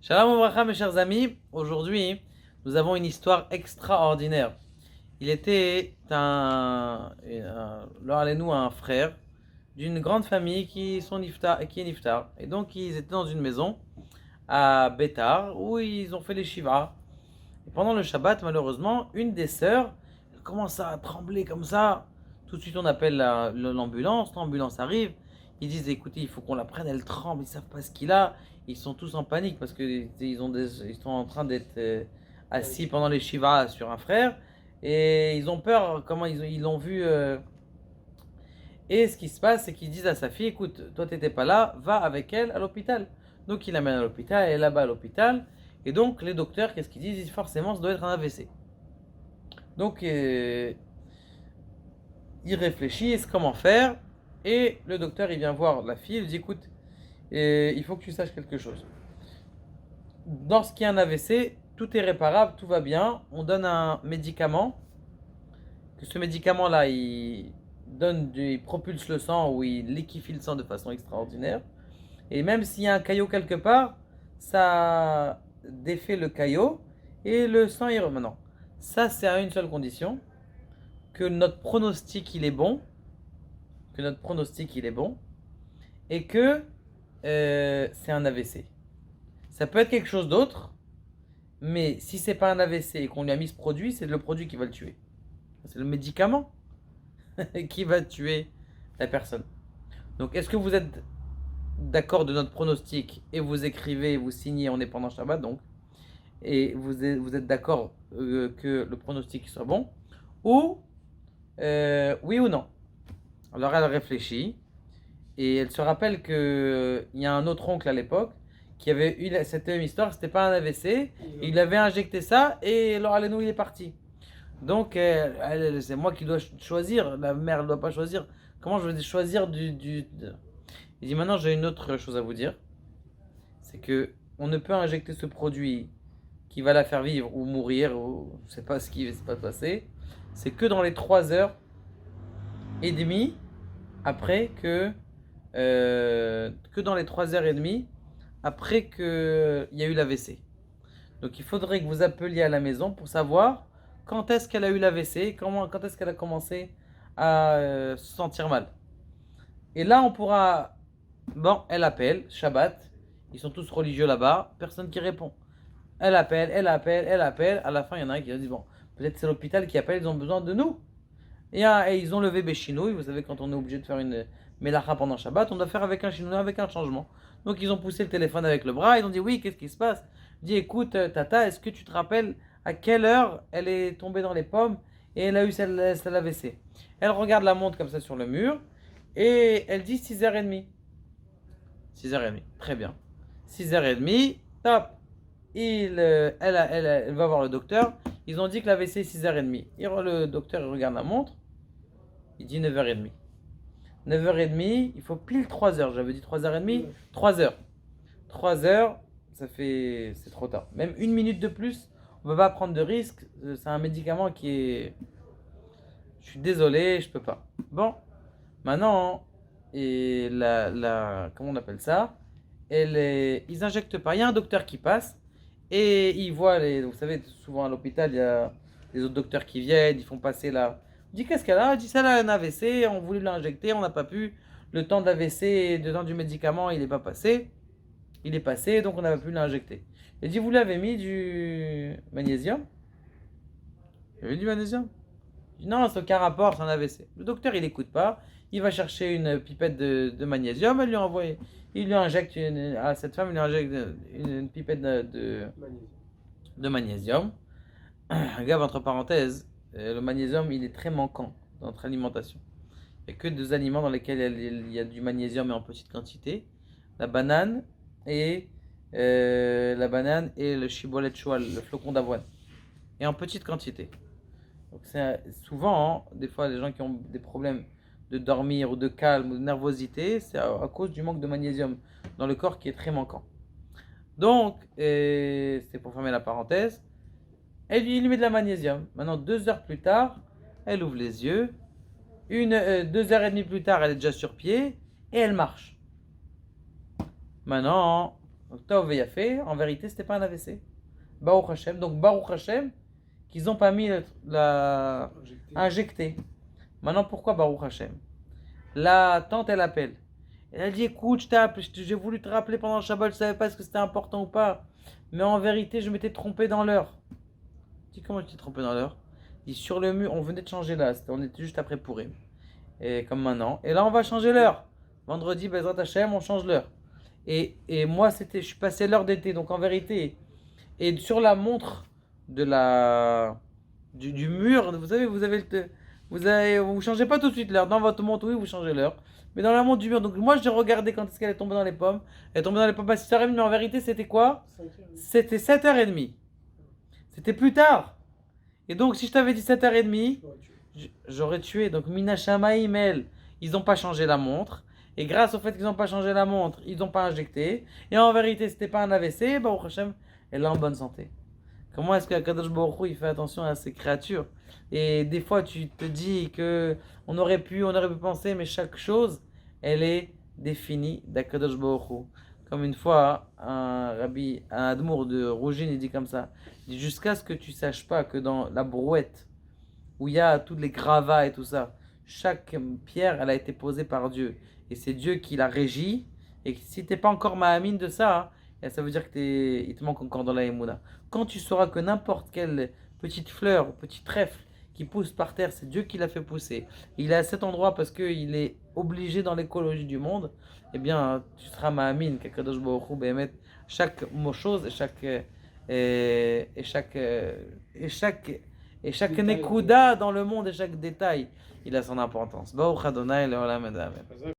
Shalom Obracha, mes chers amis. Aujourd'hui, nous avons une histoire extraordinaire. Il était un frère d'une grande famille qui est niftar. Et donc, ils étaient dans une maison à Bétar où ils ont fait les shivas. Et pendant le Shabbat, malheureusement, une des sœurs elle commence à trembler comme ça. Tout de suite, on appelle l'ambulance. L'ambulance arrive. Ils disent, écoutez, il faut qu'on la prenne. Elle tremble. Ils savent pas ce qu'il a. Ils sont tous en panique parce qu'ils ils sont en train d'être assis pendant les shivas sur un frère. Et ils ont peur. Comment ils l'ont vu. Et ce qui se passe, c'est qu'ils disent à sa fille, écoute, toi t'étais pas là, va avec elle à l'hôpital. Donc il l'amène à l'hôpital, elle est là-bas à l'hôpital. Et donc les docteurs, qu'est-ce qu'ils disent? Ils disent forcément, ça doit être un AVC. Donc il réfléchit, comment faire. Et le docteur, il vient voir la fille, il lui dit, écoute, il faut que tu saches quelque chose. Lorsqu'il y a un AVC, tout est réparable, tout va bien. On donne un médicament, que ce médicament-là, il propulse le sang ou il liquéfie le sang de façon extraordinaire. Et même s'il y a un caillot quelque part, ça défait le caillot et le sang est revenant. Ça, c'est à une seule condition, que notre pronostic il est bon, et que c'est un AVC. Ça peut être quelque chose d'autre, mais si c'est pas un AVC et qu'on lui a mis ce produit, c'est le produit qui va le tuer. C'est le médicament qui va tuer la personne. Donc, est-ce que vous êtes d'accord de notre pronostic et vous écrivez, vous signez, on est pendant Shabbat donc, et vous êtes d'accord que le pronostic soit bon, ou oui ou non. Alors elle réfléchit et elle se rappelle qu'il y a un autre oncle à l'époque qui avait eu cette même histoire, c'était pas un AVC, il avait injecté ça et alors Alenou il est parti. Donc c'est moi qui dois choisir, la mère ne doit pas choisir. Comment je vais choisir Il dit maintenant j'ai une autre chose à vous dire, c'est que on ne peut injecter ce produit qui va la faire vivre ou mourir, ou je sais pas ce qui va se passer, c'est que dans les 3 heures et demie après que dans les 3 heures et demie après qu'il y a eu l'AVC. Donc il faudrait que vous appeliez à la maison pour savoir quand est-ce qu'elle a eu l'AVC, quand est-ce qu'elle a commencé à se sentir mal. Et là on pourra, bon, elle appelle, Shabbat, ils sont tous religieux là-bas, personne qui répond. Elle appelle, à la fin il y en a un qui a dit, bon, peut-être c'est l'hôpital qui appelle, ils ont besoin de nous. Et ils ont levé Béchinouille, vous savez quand on est obligé de faire une Melacha pendant Shabbat, on doit faire avec un Shinouille, avec un changement. Donc ils ont poussé le téléphone avec le bras, ils ont dit oui, qu'est-ce qui se passe? Il dit écoute Tata, est-ce que tu te rappelles à quelle heure elle est tombée dans les pommes et elle a eu celle AVC? Elle regarde la montre comme ça sur le mur et elle dit 6h30. 6h30, très bien. 6h30, top. Elle va voir le docteur. Ils ont dit que l'AVC est 6h30. Le docteur il regarde la montre. Il dit 9h30. 9h30, il faut pile 3 heures. J'avais dit 3h30, 3 heures. 3 heures, c'est trop tard. Même une minute de plus, on ne va pas prendre de risque. C'est un médicament qui est. Je suis désolé, je peux pas. Bon, maintenant, et comment on appelle ça? Ils injectent pas. Il y a un docteur qui passe et il voit vous savez, souvent à l'hôpital, il y a les autres docteurs qui viennent, ils font passer là. Je dis qu'est-ce qu'elle a? Je dis ça, elle a un AVC, on voulait l'injecter, on n'a pas pu. Le temps de l'AVC, le temps du médicament, il n'est pas passé. Il est passé, donc on n'a pas pu l'injecter. Il dit, vous l'avez mis du magnésium? Il avait du magnésium? Je dis, non, c'est aucun rapport, c'est un AVC. Le docteur, il n'écoute pas. Il va chercher une pipette de magnésium, il lui injecte à cette femme, il lui injecte une pipette de magnésium. Regarde, entre parenthèses, le magnésium, il est très manquant dans notre alimentation. Il n'y a que 2 aliments dans lesquels il y a du magnésium mais en petite quantité. La banane et le chibolet de choix, le flocon d'avoine. Et en petite quantité. Donc c'est souvent, hein, des fois, les gens qui ont des problèmes de dormir ou de calme ou de nervosité, c'est à cause du manque de magnésium dans le corps qui est très manquant. Donc, c'est pour fermer la parenthèse. Il lui met de la magnésium. Maintenant, 2 heures plus tard, elle ouvre les yeux. 2 heures et demie plus tard, elle est déjà sur pied et elle marche. Maintenant, Donc Tov et Yafé, en vérité, c'était pas un AVC. Baruch Hashem. Donc Baruch Hashem, qu'ils n'ont pas mis la injecté. Maintenant, pourquoi Baruch Hashem? La tante, elle appelle. Elle dit, écoute, j'ai voulu te rappeler pendant le Shabbat, je ne savais pas si c'était important ou pas. Mais en vérité, je m'étais trompé dans l'heure. Je dis, comment tu t'es trompé dans l'heure? Il dit, sur le mur, on venait de changer là. On était juste après Pourim. Et comme maintenant. Et là, on va changer l'heure. Vendredi, Bezrat Hashem, on change l'heure. Et moi, je suis passé l'heure d'été. Donc en vérité, et sur la montre du mur, vous savez, vous changez pas tout de suite l'heure. Dans votre montre, oui, vous changez l'heure. Mais dans la montre du mur, donc moi j'ai regardé quand est-ce qu'elle est tombée dans les pommes. Elle est tombée dans les pommes à 6h30, mais en vérité c'était quoi? C'était 7h30. C'était plus tard. Et donc si je t'avais dit 7h30, j'aurais tué. Donc Mina Shamaïm, ils n'ont pas changé la montre. Et grâce au fait qu'ils n'ont pas changé la montre, ils n'ont pas injecté. Et en vérité, c'était pas un AVC, Baruch Hashem, elle est en bonne santé. Comment est-ce que Kadosh Baruch Hu, il fait attention à ces créatures? Et des fois, tu te dis que on aurait pu penser, mais chaque chose, elle est définie d'Akadosh Baruch Hu. Comme une fois, un admour de Rougine, il dit comme ça. Il dit, jusqu'à ce que tu saches pas que dans la brouette, où il y a tous les gravats et tout ça, chaque pierre, elle a été posée par Dieu. Et c'est Dieu qui la régit. Et si tu n'es pas encore mahamine de ça, hein, ça veut dire qu'il te manque encore dans la Emouna. Quand tu sauras que n'importe quelle petite fleur, petit trèfle qui pousse par terre, c'est Dieu qui l'a fait pousser. Il est à cet endroit parce qu'il est obligé dans l'écologie du monde. Eh bien, tu seras mahamine, qu'Akadosh Baruch Hu, Behemet, chaque chose et chaque nekuda dans le monde et chaque détail, il a son importance. Baruch Adonai le'olam ed amen.